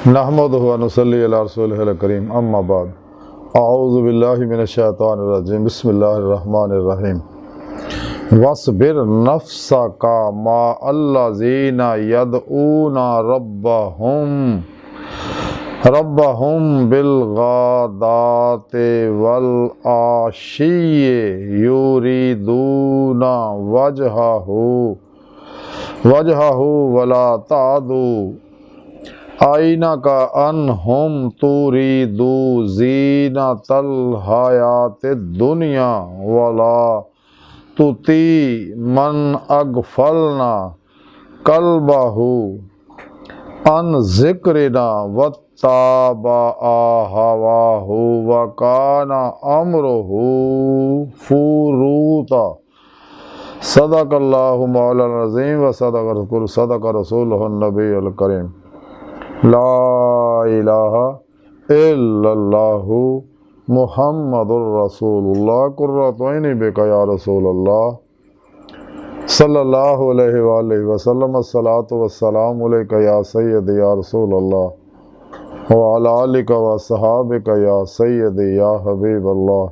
नहमदुहु व नुसल्ली अला रसूलिहिल करीम अम्मा बाद अऊज़ु बिल्लाहि मिनश शैतानिर रजीम बिस्मिल्लाहिर रहमानिर रहीम वस्बिर नफ्सका मा अल्लज़ीना यदऊना रब्बहुम बिलगादाति वल आशिय्यि युरीदूना वजहहु वला तादू आईना का अनहुम तुरीदू ज़ीनतल हयाति दुनिया वला तुती मन अगफलना कल्बहु अन ज़िक्रिना वत्ताबा हवाहु वकाना अम्रुहु फुरूता सदक़ल्लाहु मौलाना अज़ीम व सदक़ रसूलुहुन नबीयुल करीम ला इलाहा इल्लल्लाहु मुहम्मदुर रसूलुल्लाह कुर्रतु ऐनी बिका या रसूलल्लाह सल्लल्लाहु अलैहि वसल्लम अस्सलातु वस्सलामु अलैका या सय्यदी या रसूलल्लाह व अला आलिका व सहाबिका या सय्यदी या हबीबल्लाह।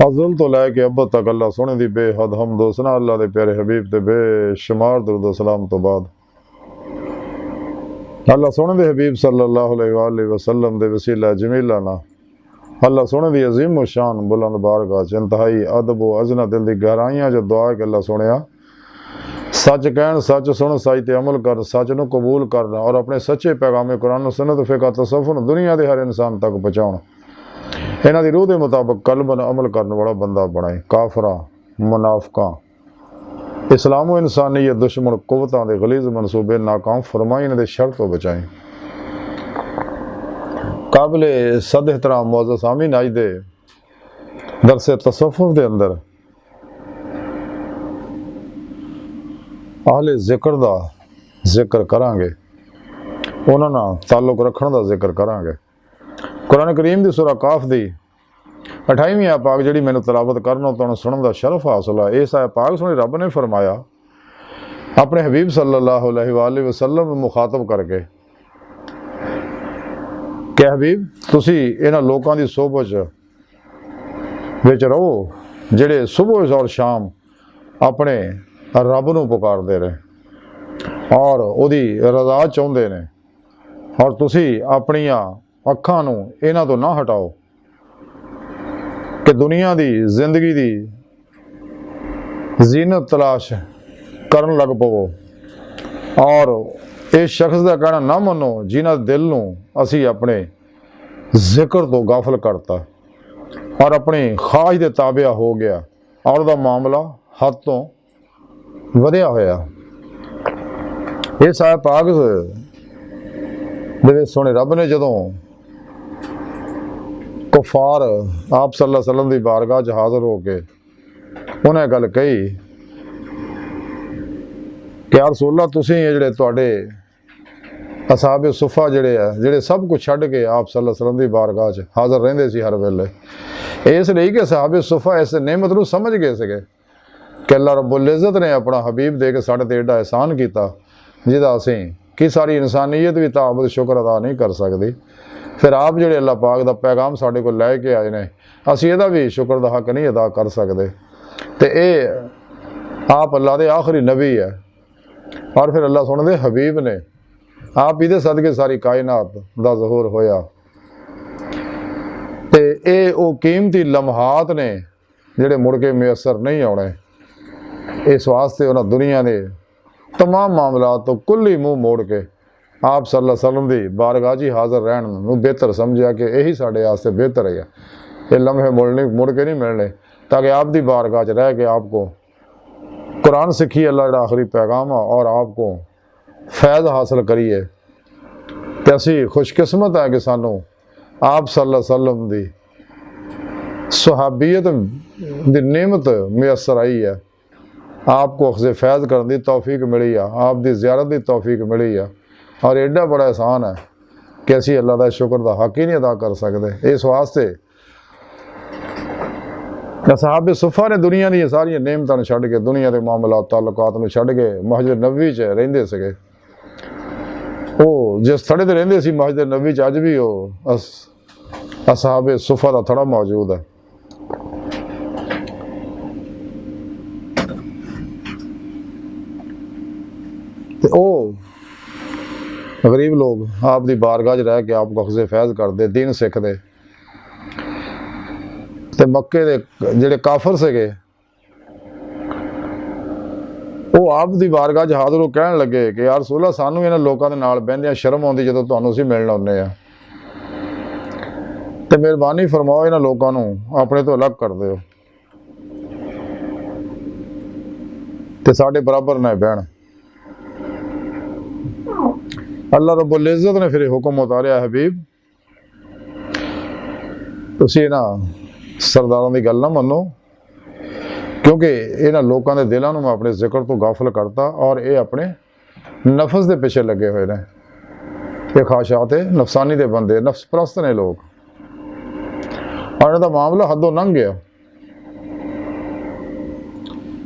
अज़ल तो लैके अब तक अल्लाह सोने दी बेहद हमद सना अल्लाह दे प्यारे हबीब ते बेशुमार दुरूद सलाम तो बाद अल्लाह सोने दे हबीब सल्लल्लाहु अलैहि वसल्लम दे वसीला जमीला ना अल्लाह सोने दी अजीम व शान बुलंद बारगाह च इंतहाई अदब व अजना दिल दी गहराइयां जो दुआ है कि अल्लाह सोने सच कहन सच सुन सच ते अमल कर सच नूं कबूल करना और अपने सच्चे पैगामे कुरान सुन्नत फ़िक़ह तसव्वुफ़ दुनिया के हर इंसान तक पहुँचाउण इन्हां दी रूह के मुताबिक कलबन अमल करने वाला बंदा बनाए। काफरा मुनाफिकां इस्लाम व इंसानियत दुश्मन कुव्वतां दे गलीज़ मनसूबे नाकाम फरमाई इन्हां दे शर तो बचाएं। काबिले सद एहतराम मौज़ूद सामीन आज दे दरसे तसव्वुफ़ दे अंदर आहले ज़िक्र दा जिक्र करांगे, उन्हां नाल ताल्लुक रखण दा जिक्र करांगे। कुरान करीम दी सूरा काफ दी 28वीं आयत पाक जिहड़ी मैनूं तलावत करना तो सुनने का शरफ हासिल है। इस आयत पाक सुनी रब ने फरमाया अपने हबीब सल्लल्लाहु अलैहि वसल्लम मुखातब करके कि हबीब तुसी इन्हां लोकां दी सोहबत विच रहो जिहड़े सुबह और शाम अपने रब नूं पुकारदे रहे और उहदी रज़ा चाहुंदे ने और तुसी अपनियां अखां नूं इन्हां तो ना हटाओ कि दुनिया दी जिंदगी दी जीनत तलाश करन लग पवो और इस शख्स का कहना ना मनो जिन्हां दिल नूं असी अपने जिक्र तो गाफल करता और अपनी ख्वाहिश दे ताबिया हो गया और उहदा मामला हद तो वधिया होया। इस आयत पाक दे विच सुने रब ने जदों कुफार आप सल्लल्लाहु अलैहि वसल्लम की बारगाह च हाज़र हो के उन्हें गल कही कि यार रसूलल्लाह तुसीं जिहड़े तुहाडे असहाबे सुफ़ा जिहड़े सब कुछ छड्ड के आप सल्लल्लाहु अलैहि वसल्लम की बारगाह च हाज़र रहिंदे सी हर वेले इसलिए कि असहाबे सुफ़ा इस नेमत नूं समझ गए सीगे कि अल्लाह रब्बुल इज़्ज़त ने अपना हबीब दे के साडे ते एडा एहसान कीता जिहदा असीं कि सारी इंसानियत भी ताबद शुक्र अदा नहीं कर सकती। फिर आप जिहड़े अल्लाह पाक दा पैगाम साडे कोल लैके आए ने असीं इहदा भी शुक्र दा हक नहीं अदा कर सकते। तो ये आप अल्लाह दे आखिरी नबी है और फिर अल्लाह सुन दे हबीब ने आप इहदे सदके सारी कायनात दा ज़हूर होया। ते ये वो कीमती लम्हात ने जिहड़े मुड़ के मैसर नहीं आने। इस वास्ते उन्हां दुनिया ने तमाम मामलात तो कुल्ली मुँह मोड़ के आप सल्लल्लाहु अलैहि वसल्लम दी बारगाह जी हाज़र रहन नूं बेहतर समझिया कि यही साडे वास्ते बेहतर है। ये लम्हे मुड़ के नहीं मिलने ताकि आप दी बारगाह च रह के आपको कुरान सीखी अल्लाह का आखिरी पैगाम और आपको फैज़ हासिल करिए। तो असी खुशकिस्मत है कि सानू आप सल्लल्लाहु अलैहि वसल्लम दी सहाबियत दी नेमत मैसर आई है। आपको अख़ज़ फैज़ करने की तौफीक मिली है, आप दी ज़ियारत की तौफीक मिली है और एडा बड़ा एहसान है कि असी अल्लाह का शुक्र का हक ही नहीं अदा कर सकते। इस वास्ते असहाबे सुफा ने दुनिया दी सारियां नेमतां नूं छड्ड के दुनिया के मामलात ताल्लुकात नूं छड्ड के मस्जिद नबवी च रहिंदे सीगे। वो जिस थड़े ते रहिंदे सी मस्जिद नबवी च अज भी वो असहाबे सुफा दा थड़ा मौजूद है। ते ओ गरीब लोग आप दी बारगाह च रह के आपको अखज़े फैज़ करते दीन सिखते। ते मक्के दे जिहड़े काफर सीगे वो आप दी बारगाह च हाज़र हो कहण लगे कि यार रसूला सानू इन्हां लोकां दे नाल बहिंदियां शर्म आउंदी जदों तुहानूं असीं मिलण आउंदे आ, ते मेहरबानी फरमाओ इन्हां लोकां नूं अपने तो अलग कर दिओ ते साडे बराबर ना बहन। अल्लाह रब्बुल इज़्ज़त ने फिर हुक्म उतारिया, हबीब तुसीं इन्हां सरदारां दी गल ना मन्नो, क्योंकि इन्हां लोकां दे दिलां नूं मैं अपने जिक्र तो गाफिल करता और ये अपने नफस दे पिछे लगे हुए ने। ये ख्वाहिशात नफसानी दे बंदे, नफ्स परस्त ने लोग, और इन्हां दा मामला हदों लंघ गया।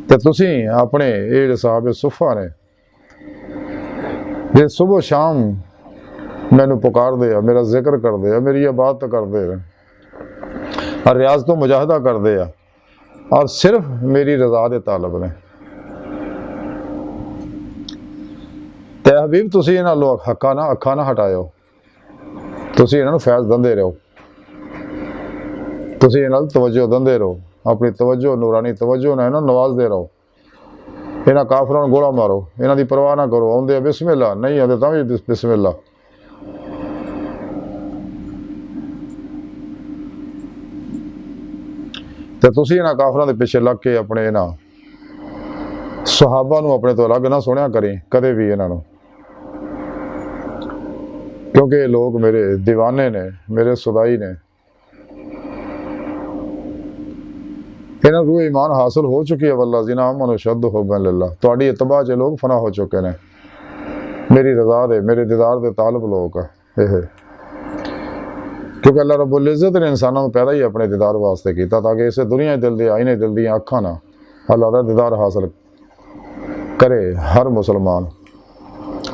ते तुसीं अपने ये साहब सुफा ने जे सुबह शाम मैनू पुकारदे आ, मेरा जिक्र करदे आ, मेरी इबादत करदे आ और रियाज तो मुजाहिदा करदे आ और सिर्फ मेरी रजा दे तालब ने। ते हबीब तुसीं इन्हां लोग अखा ना हटाओ, तुसीं इन्हां नूं फैज़ दिंदे रहो, तुसीं इन्हां तवज्जो दिंदे रहो, अपनी तवज्जो नूरानी तवज्जो नाल इन्हां नवाजदे रहो। इन्हां काफरां नूं गोला मारो, इन्हां दी परवाह ना करो, आउंदे बिस्मिल्ला, नहीं आउंदे तां भी बिस्मिल्ला। ते तुसीं इन्हां काफरां दे पिछे लग के अपने इन्हां सहाबा नूं अपने तो अलग ना सुनिया करी कदे भी इन्हां नूं, क्योंकि ये लोग मेरे दीवाने ने, मेरे सुदाई ने। इन्हां रूह ईमान हासिल हो चुकी है, वल्लाह जिना अमन शद हुब्बन लिल्लाह, तुहाडी इत्तबा च लोग फना हो चुके ने, मेरी रजा दे मेरे दीदार दे तालब लोग है। क्योंकि अल्लाह रब्बुल इज़्ज़त ने इंसानों को पैदा ही अपने दीदार वास्ते किया, ताकि इसे दुनिया दिल दे आईने दिल दी अखां ना अल्लाह दा दीदार हासिल करे हर मुसलमान।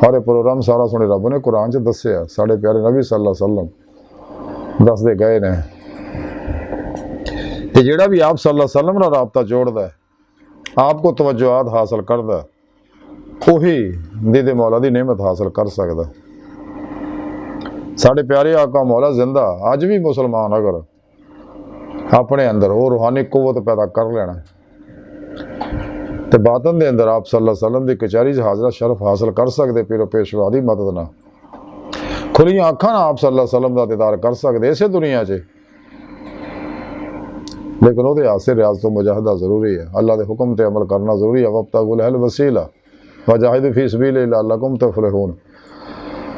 और ये प्रोग्राम सारा सुने रब ने कुरान च दस्सिया, साढ़े प्यारे नबी सल्लल्लाहु अलैहि वसल्लम दसदे गए ने। ते जिहड़ा भी आप सल्लल्लाहु अलैहि वसल्लम नाल राबता जोड़दा है, आपको तवज्जुआत हासिल करदा है, उही दीदे मौला दी नेमत हासिल कर सकदा। साढ़े प्यारे आका मौला जिंदा अज भी मुसलमान अगर अपने अंदर वो रूहानी कुव्वत पैदा कर लेना तो बातन दे अंदर आप सल्लल्लाहु अलैहि वसल्लम दी कचहरी च हाजरा शरफ हासिल कर सकते, पीरो पेशवा दी मदद ना खुलियां अखां ना आप सल्लल्लाहु अलैहि वसल्लम दा दीदार कर सकते इसे दुनिया च। लेकिन वो आस्ते रियाज तो मुजाहिदा जरूरी है, अल्लाह के हुक्म ते अमल करना जरूरी है। वब्तगुल अल वसीला वजाहिदु फी सबीलिल्लाह लअल्लकुम तुफलिहून।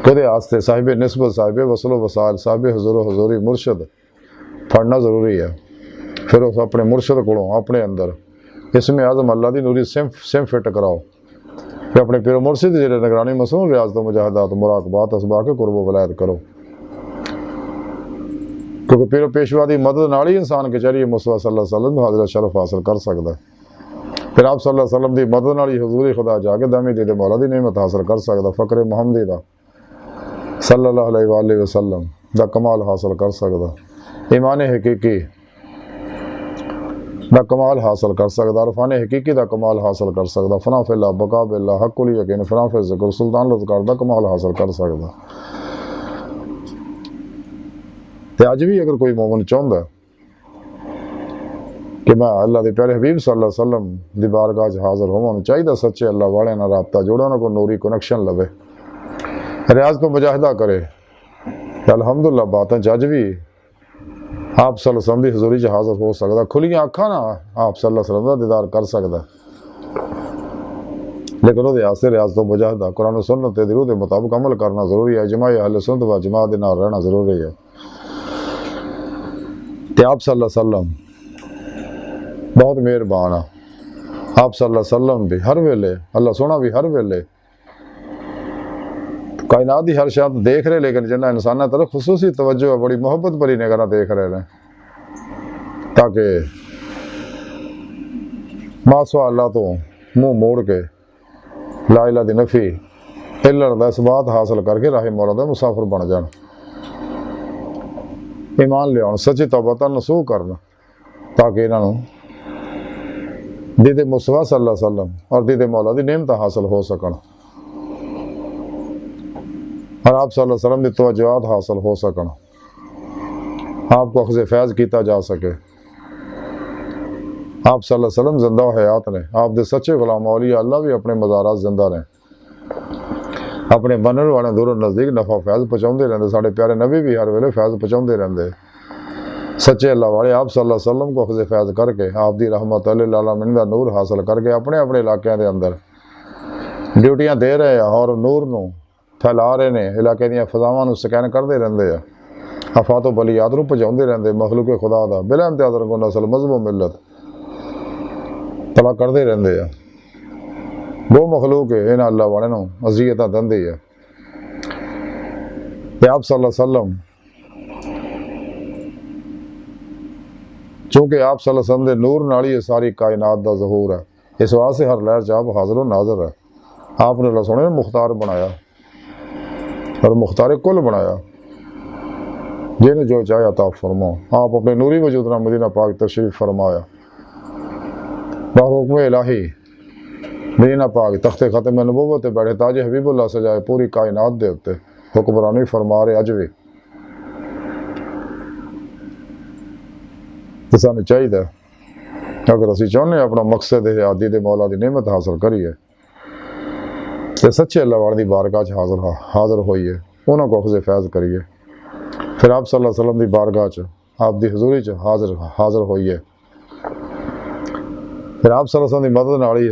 कदे आस्ते साहिब निस्बत, साहिब वसलो वसाल, साहिब हुजूर हुजूरी मुर्शद फड़ना जरूरी है। फिर उस अपने मुर्शद को अपने अंदर इसमें आज़म अल्लाह की नूरी सिम फिट कराओ, फिर अपने पिरो मुर्शिद जो निगरानी मसलों रियाज तो मुजाहिदात मुराकबात असबा के कुर्ब वलायत करो, क्योंकि पिरो पेशवा की मदद नाल ही इंसान कचहरी मुस्तफा सल्लल्लाहु अलैहि वसल्लम हाज़िर शरफ हासिल कर सकता है। फिर आप सल्लल्लाहु अलैहि वसल्लम की मदद नाल ही हजूरी खुदा जाके दामी दीदे मौला की नेमत हासिल कर सकता, फ़क्र मुहम्मदी का सल्लल्लाहु अलैहि वसल्लम दा कमाल हासिल कर सकता, ईमान हकीकी दा कमाल हासिल कर सकता, अरफान हकीकी दा कमाल हासिल कर सकता, फना फिल्ला बका बिल्ला हक़ुल यकीन फना फिल ज़िक्र सुल्तान लज़कार दा कमाल हासिल कर सकता। तो अज भी अगर कोई मोमिन चाहता कि मैं अल्लाह के प्यारे हबीब सल्लल्लाहु अलैहि वसल्लम दी बारगाह च हाज़र होवां, चाहिए सच्चे अल्लाह वाले नाल राबता जोड़े, उन्हां कोल नूरी कनैक्शन लवे, रियाज तो मुजाहिदा करे। अल्हम्दुलिल्लाह बातें अज भी आप सल्लल्लाहु अलैहि वसल्लम दी हजूरी च हाज़र हो सकता, खुलियां अखां ना आप सल्लल्लाहु अलैहि वसल्लम दा दीदार कर सकता। लेकिन वो आस्ते रियाज तो मुजाहिदा कुरान सुन्नत ते रूह के मुताबिक अमल करना जरूरी है, इजमा अहले सुन्नत व जमात दे नाल रहना जरूरी है। ते आप सल्लल्लाहु अलैहि वसल्लम बहुत मेहरबान आ, आप सल्लल्लाहु अलैहि वसल्लम भी हर वेले अल्लाह सोना भी हर वेले कायनात की हर शायद देख रहे, लेकिन जिन्हें इंसाना तरफ खुसूसी तवज्जो है, बड़ी मोहब्बत भरी निगाह देख रहे हैं, ताकि मासवा अल्लाह तो मुँह मोड़ के ला इला दी नफ़ी इल्लत दा इसबात हासिल करके राह मौला दा मुसाफिर बन जान, ईमान लियाउण, सच्ची तौबा दा नसूह करन, ताकि इन्हों दीदे मुस्तफा सल्लल्लाहु अलैहि वसल्लम और दीदे मौला दी नेमत हासिल हो सकन और आप सल्लल्लाहु अलैहि वसल्लम की तवज्जुहात हासिल हो सकन, आपको अख़ज़ फैज़ किया जा सके। आप सल्लल्लाहु अलैहि वसल्लम जिंदा हयात ने, आप दे सच्चे गुलाम औलिया अल्लाह भी अपने मज़ारात जिंदा ने, अपने मनण वाले दूर नज़दीक नफ़ा फैज़ पहुँचाते रहते, साढ़े प्यारे नबी भी हर वेले फैज़ पहुँचाते रहते, सच्चे अल्लाह वाले आप सल्लल्लाहु अलैहि वसल्लम को अख़ज़ फैज़ करके आप दी रहमत लिल आलमीन दा नूर हासिल करके अपने अपने इलाकों के अंदर ड्यूटियां दे रहे हैं और नूर नूं फैला रहे हैं, इलाके दी फज़ावां नूं स्कैन करते रहते हैं, आफात बलियात नूं पहुँचाते रहते, मखलूक खुदा दा बिला इम्तियाज़ रंगो नस्ल मज़हब मिलत तला करते रहते हैं। वो मखलूक है इन्हां अल्लाह वाले नूं अज़ियतां दिंदी है ते आप सल्लल्लाहु अलैहि वसल्लम चूँकि आप सल्लल्लाहु अलैहि वसल्लम दे नूर नाल ही सारी कायनात दा ज़हूर है, इस वास्ते हर लहर च आप हाज़िर व नाज़िर है। आपने अल्लाह सोने ने मुख्तार बनाया और मुख्तार कुल बनाया, जिन्हें जो चाहे अता फरमाओ। आप अपने नूरी वजूद नाल मदीना पाक तशरीफ़ फरमाया, बाहुक्म इलाही मदीना पाक तख्ते ख़त्म नबूवत बैठे ताज हबीबुल्लाह सजाए पूरी कायनात दे उत्ते हुक्मरानी फरमा रहे अज भी। तो सानू चाहिए अगर असी चाहते अपना मकसद है आदि दे मौला की नेमत हासिल करिए तो सच्चे अल्लाह वाले की बारगाह हाज़िर होइए, उन्होंने को अख़ज़ फैज़ करिए, फिर आप सल्लल्लाहु अलैहि वसल्लम की बारगाह आप दी हजूरी हाज़िर होइए, फिर आप सल्लल्लाहु अलैहि वसल्लम की मदद नाल ही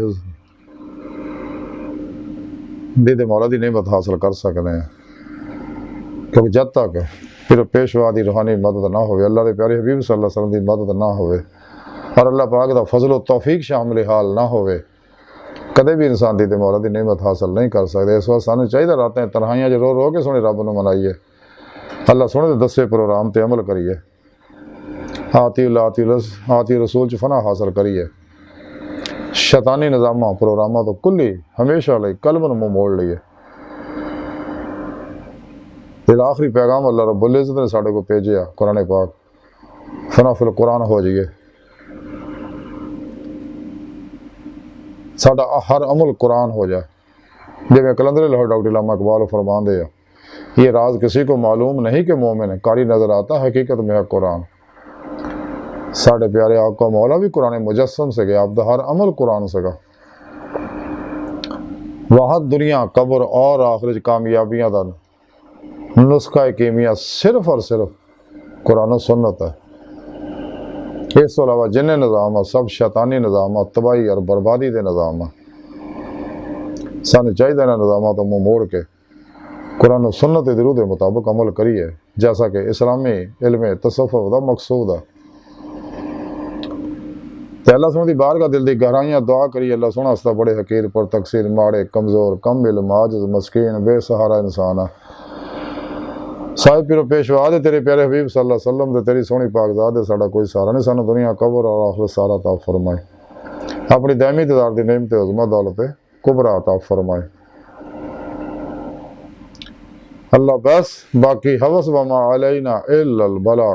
दीदे मौला की नेमत हासिल कर सकते हैं। क्योंकि जब तक फिर पेशवा की रूहानी मदद ना हो, अल्लाह के प्यारे हबीब सल्लल्लाहु अलैहि वसल्लम की मदद ना हो और अल्लाह पाक का फजल तौफीक शामिल हाल ना हो, कदे भी इंसान दीदे मौला की नेमत हासिल नहीं कर सकते। इस वास्ते सानू चाहिए रातें तन्हाइयां च रो रो के सोने रब नूं मनाइए, अल्लाह सोने दे दसे प्रोग्राम ते अमल करिए, आती रसूल च फना हासिल करिए, शैतानी निज़ामां प्रोग्रामां तो कुल्ली हमेशा लई कल्ब नूं मुंह मोड़ लईए। दिल आखिरी पैगाम अल्लाह रब्बुल इज़्ज़त ने साढ़े को भेजिया कुरान पाक, फना फिल कुरान हो जाइए, साडा हर अमल कुरान हो जाए। जिवें कलंदर लाहौर डॉक्टर अल्लामा इकबाल फरमाते हैं, ये राज किसी को मालूम नहीं कि मोमिन कारी नज़र आता, हकीकत में है कुरान। साढ़े प्यारे आपका मौला भी कुरान मुजस्सम से गया, आपका हर अमल कुरान से गा। वहाँ दुनिया कब्र और आखिर कामयाबियां दा नुस्खा कीमिया सिर्फ और सिर्फ कुरान सुन्नत है। इस तो अलावा जिन्हें निज़ाम है सब शैतानी निज़ाम है, तबाही और बर्बादी के निज़ाम है। सानू चाहिए इन्हां निज़ामां तो मुँह मोड़ के कुरान सुन्नत के रूह के मुताबिक अमल करिए, जैसा कि इस्लामी इल्म तसव्वुफ का मकसूद है। तो अल्लाह सोने की बारगाह दिल की गहराइयां दुआ करिए, अल्लाह सोना हस्ता बड़े हकीर पर तकसीर माड़े कमज़ोर कम इल्म आजिज़ मस्कीन बेसहारा इंसान है। साहिब पिरो पेशवा दे तेरे प्यारे हबीब सल्लल्लाहु अलैहि वसल्लम दे तेरी सोहनी पाकज़ात दे साडा कोई सहारा नहीं, सानू दुनिया कब्र और आखिरत सारा अता फरमाए, अपनी दायमी दीदार दी नेमत उज़्मा दौलत कुबरा अता फरमाए। अल्लाह बस बाकी हवस वमा अलैना इल्लल बलाग।